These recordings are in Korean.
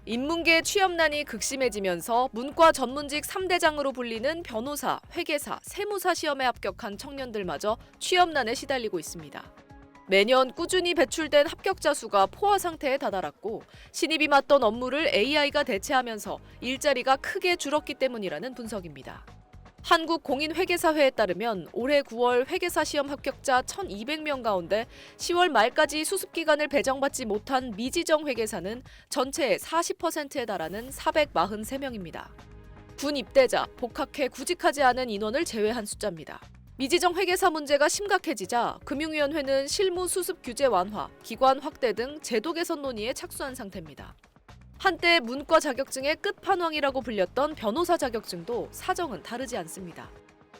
인문계 취업난이 극심해지면서 문과 전문직 3대장으로 불리는 변호사, 회계사, 세무사 시험에 합격한 청년들마저 취업난에 시달리고 있습니다. 매년 꾸준히 배출된 합격자 수가 포화 상태에 다다랐고 신입이 맡던 업무를 AI가 대체하면서 일자리가 크게 줄었기 때문이라는 분석입니다. 한국공인회계사회에 따르면 올해 9월 회계사 시험 합격자 1,200명 가운데 10월 말까지 수습기간을 배정받지 못한 미지정 회계사는 전체의 40%에 달하는 443명입니다. 군 입대자, 복학해 구직하지 않은 인원을 제외한 숫자입니다. 미지정 회계사 문제가 심각해지자 금융위원회는 실무 수습 규제 완화, 기관 확대 등 제도 개선 논의에 착수한 상태입니다. 한때 문과 자격증의 끝판왕이라고 불렸던 변호사 자격증도 사정은 다르지 않습니다.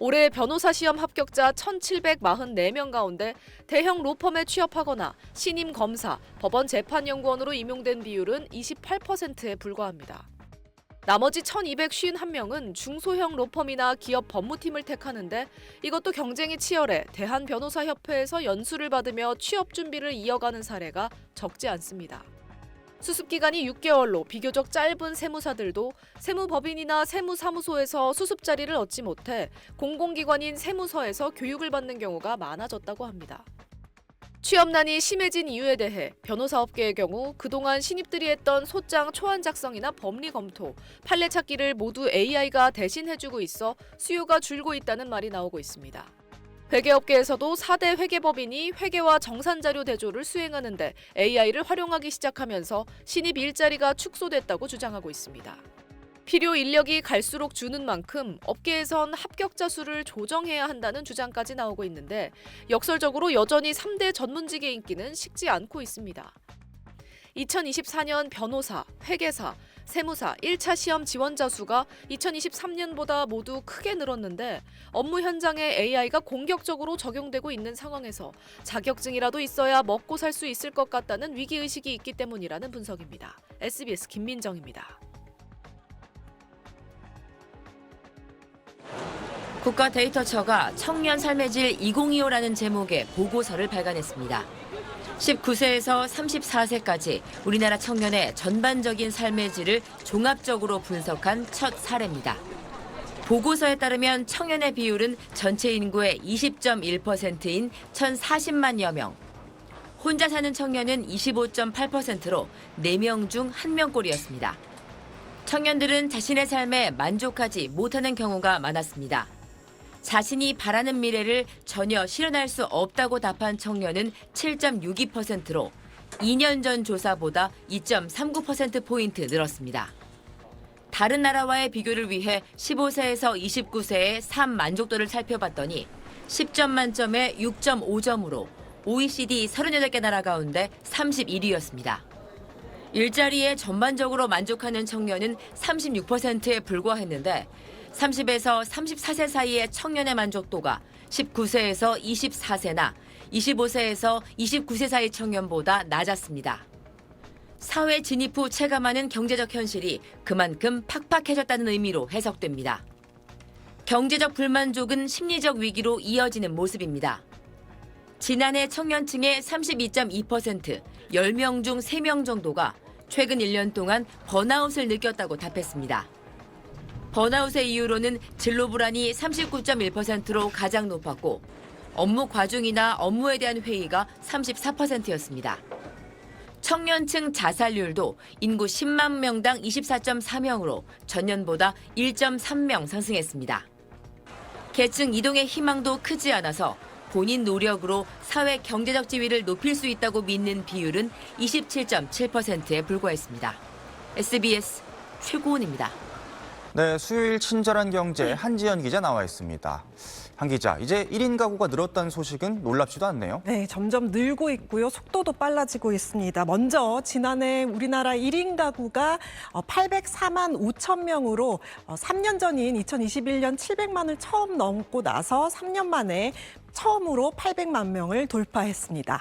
올해 변호사 시험 합격자 1,744명 가운데 대형 로펌에 취업하거나 신임 검사, 법원 재판연구원으로 임용된 비율은 28%에 불과합니다. 나머지 1,251명은 중소형 로펌이나 기업 법무팀을 택하는데 이것도 경쟁이 치열해 대한변호사협회에서 연수를 받으며 취업 준비를 이어가는 사례가 적지 않습니다. 수습기간이 6개월로 비교적 짧은 세무사들도 세무법인이나 세무사무소에서 수습 자리를 얻지 못해 공공기관인 세무서에서 교육을 받는 경우가 많아졌다고 합니다. 취업난이 심해진 이유에 대해 변호사업계의 경우 그동안 신입들이 했던 소장 초안 작성이나 법리 검토, 판례 찾기를 모두 AI가 대신 해주고 있어 수요가 줄고 있다는 말이 나오고 있습니다. 회계업계에서도 4대 회계법인이 회계와 정산자료 대조를 수행하는데 AI를 활용하기 시작하면서 신입 일자리가 축소됐다고 주장하고 있습니다. 필요 인력이 갈수록 주는 만큼 업계에선 합격자 수를 조정해야 한다는 주장까지 나오고 있는데 역설적으로 여전히 3대 전문직의 인기는 식지 않고 있습니다. 2024년 변호사, 회계사, 세무사 1차 시험 지원자 수가 2023년보다 모두 크게 늘었는데 업무 현장에 AI가 공격적으로 적용되고 있는 상황에서 자격증이라도 있어야 먹고 살 수 있을 것 같다는 위기의식이 있기 때문이라는 분석입니다. SBS 김민정입니다. 국가데이터처가 청년 삶의 질 2025라는 제목의 보고서를 발간했습니다. 19세에서 34세까지 우리나라 청년의 전반적인 삶의 질을 종합적으로 분석한 첫 사례입니다. 보고서에 따르면 청년의 비율은 전체 인구의 20.1%인 1,040만여 명. 혼자 사는 청년은 25.8%로 4명 중 1명꼴이었습니다. 청년들은 자신의 삶에 만족하지 못하는 경우가 많았습니다. 자신이 바라는 미래를 전혀 실현할 수 없다고 답한 청년은 7.62%로 2년 전 조사보다 2.39%포인트 늘었습니다. 다른 나라와의 비교를 위해 15세에서 29세의 삶 만족도를 살펴봤더니 10점 만점에 6.5점으로 OECD 38개 나라 가운데 31위였습니다. 일자리에 전반적으로 만족하는 청년은 36%에 불과했는데 30에서 34세 사이의 청년의 만족도가 19세에서 24세나 25세에서 29세 사이 청년보다 낮았습니다. 사회 진입 후 체감하는 경제적 현실이 그만큼 팍팍해졌다는 의미로 해석됩니다. 경제적 불만족은 심리적 위기로 이어지는 모습입니다. 지난해 청년층의 32.2%, 10명 중 3명 정도가 최근 1년 동안 번아웃을 느꼈다고 답했습니다. 번아웃의 이유로는 진로 불안이 39.1%로 가장 높았고 업무 과중이나 업무에 대한 회의가 34%였습니다. 청년층 자살률도 인구 10만 명당 24.4명으로 전년보다 1.3명 상승했습니다. 계층 이동의 희망도 크지 않아서 본인 노력으로 사회 경제적 지위를 높일 수 있다고 믿는 비율은 27.7%에 불과했습니다. SBS 최고은입니다. 네, 수요일 친절한 경제 한지연 기자 나와 있습니다. 한 기자, 이제 1인 가구가 늘었다는 소식은 놀랍지도 않네요. 네, 점점 늘고 있고요. 속도도 빨라지고 있습니다. 먼저 지난해 우리나라 1인 가구가 804만 5천 명으로 3년 전인 2021년 700만을 처음 넘고 나서 3년 만에 처음으로 800만 명을 돌파했습니다.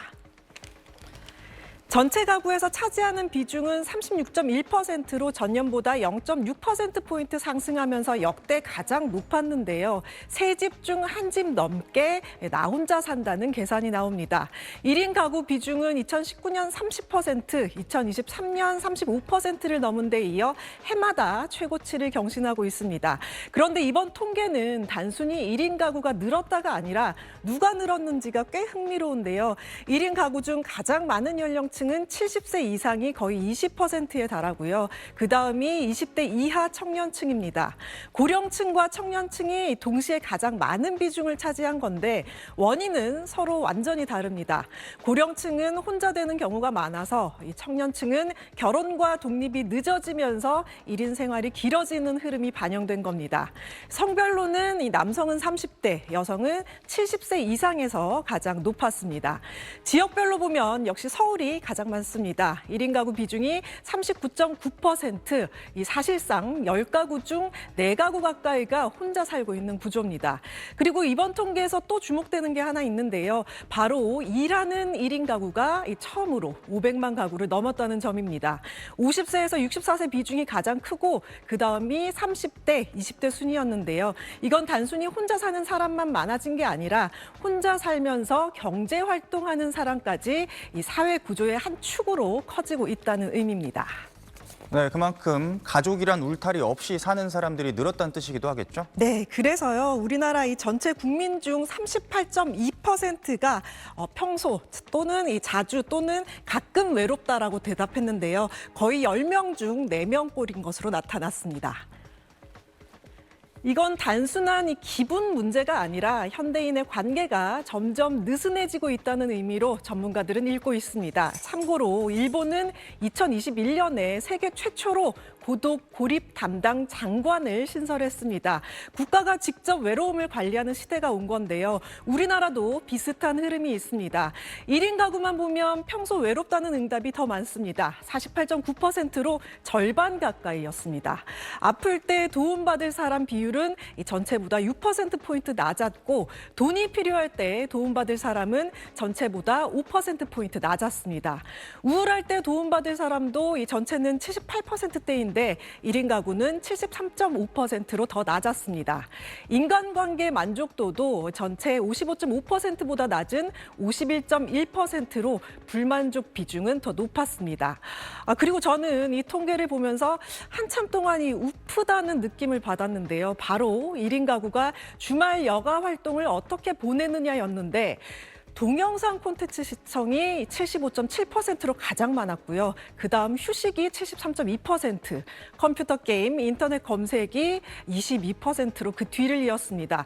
전체 가구에서 차지하는 비중은 36.1%로 전년보다 0.6%포인트 상승하면서 역대 가장 높았는데요. 세 집 중 한 집 넘게 나 혼자 산다는 계산이 나옵니다. 1인 가구 비중은 2019년 30%, 2023년 35%를 넘은 데 이어 해마다 최고치를 경신하고 있습니다. 그런데 이번 통계는 단순히 1인 가구가 늘었다가 아니라 누가 늘었는지가 꽤 흥미로운데요. 1인 가구 중 가장 많은 연령층은 70세 이상이 거의 20%에 달하고요. 그다음이 20대 이하 청년층입니다. 고령층과 청년층이 동시에 가장 많은 비중을 차지한 건데 원인은 서로 완전히 다릅니다. 고령층은 혼자 되는 경우가 많아서 이 청년층은 결혼과 독립이 늦어지면서 1인 생활이 길어지는 흐름이 반영된 겁니다. 성별로는 이 남성은 30대, 여성은 70세 이상에서 가장 높았습니다. 지역별로 보면 역시 서울이 가장 많습니다. 1인 가구 비중이 39.9%, 이 사실상 10가구 중 4가구 가까이가 혼자 살고 있는 구조입니다. 그리고 이번 통계에서 또 주목되는 게 하나 있는데요. 바로 일하는 1인 가구가 처음으로 500만 가구를 넘었다는 점입니다. 50세에서 64세 비중이 가장 크고 그다음이 30대, 20대 순이었는데요. 이건 단순히 혼자 사는 사람만 많아진 게 아니라 혼자 살면서 경제 활동하는 사람까지 이 사회 구조의 한 축으로 커지고 있다는 의미입니다. 네, 그만큼 가족이란 울타리 없이 사는 사람들이 늘었다는 뜻이기도 하겠죠? 네, 그래서요. 우리나라 이 전체 국민 중 38.2%가 평소 또는 이 자주 또는 가끔 외롭다라고 대답했는데요. 거의 10명 중 4명꼴인 것으로 나타났습니다. 이건 단순한 이 기분 문제가 아니라 현대인의 관계가 점점 느슨해지고 있다는 의미로 전문가들은 읽고 있습니다. 참고로 일본은 2021년에 세계 최초로 고독 고립 담당 장관을 신설했습니다. 국가가 직접 외로움을 관리하는 시대가 온 건데요. 우리나라도 비슷한 흐름이 있습니다. 1인 가구만 보면 평소 외롭다는 응답이 더 많습니다. 48.9%로 절반 가까이였습니다. 아플 때 도움받을 사람 비율은 전체보다 6%포인트 낮았고 돈이 필요할 때 도움받을 사람은 전체보다 5%포인트 낮았습니다. 우울할 때 도움받을 사람도 이 전체는 78%대인데 1인 가구는 73.5%로 더 낮았습니다. 인간관계 만족도도 전체 55.5%보다 낮은 51.1%로 불만족 비중은 더 높았습니다. 그리고 저는 이 통계를 보면서 한참 동안 이 우프다는 느낌을 받았는데요. 바로 1인 가구가 주말 여가 활동을 어떻게 보내느냐였는데 동영상 콘텐츠 시청이 75.7%로 가장 많았고요. 그다음 휴식이 73.2%, 컴퓨터 게임, 인터넷 검색이 22%로 그 뒤를 이었습니다.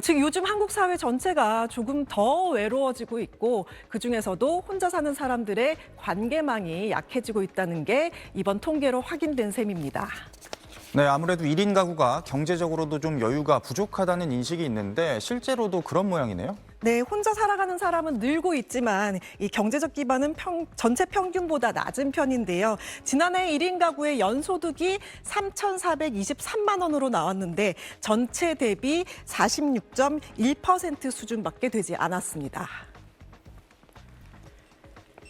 즉 요즘 한국 사회 전체가 조금 더 외로워지고 있고 그중에서도 혼자 사는 사람들의 관계망이 약해지고 있다는 게 이번 통계로 확인된 셈입니다. 네, 아무래도 1인 가구가 경제적으로도 좀 여유가 부족하다는 인식이 있는데 실제로도 그런 모양이네요. 네, 혼자 살아가는 사람은 늘고 있지만 이 경제적 기반은 전체 평균보다 낮은 편인데요. 지난해 1인 가구의 연소득이 3,423만 원으로 나왔는데 전체 대비 46.1% 수준밖에 되지 않았습니다.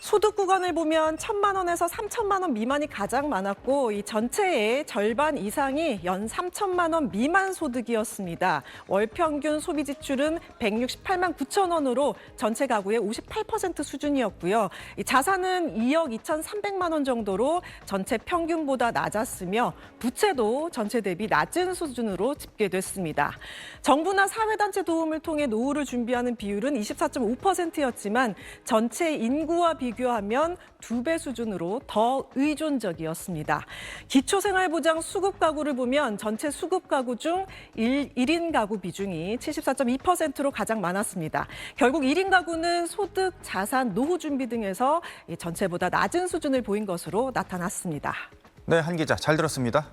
소득 구간을 보면 1,000만 원에서 3,000만 원 미만이 가장 많았고 이 전체의 절반 이상이 연 3,000만 원 미만 소득이었습니다. 월 평균 소비 지출은 168만 9천 원으로 전체 가구의 58% 수준이었고요. 이 자산은 2억 2,300만 원 정도로 전체 평균보다 낮았으며 부채도 전체 대비 낮은 수준으로 집계됐습니다. 정부나 사회단체 도움을 통해 노후를 준비하는 비율은 24.5%였지만 전체 인구와 비교하면 2배 수준으로 더 의존적이었습니다. 기초생활보장 수급 가구를 보면 전체 수급 가구 중 1인 가구 비중이 74.2%로 가장 많았습니다. 결국 1인 가구는 소득, 자산, 노후 준비 등에서 전체보다 낮은 수준을 보인 것으로 나타났습니다. 네, 한 기자 잘 들었습니다.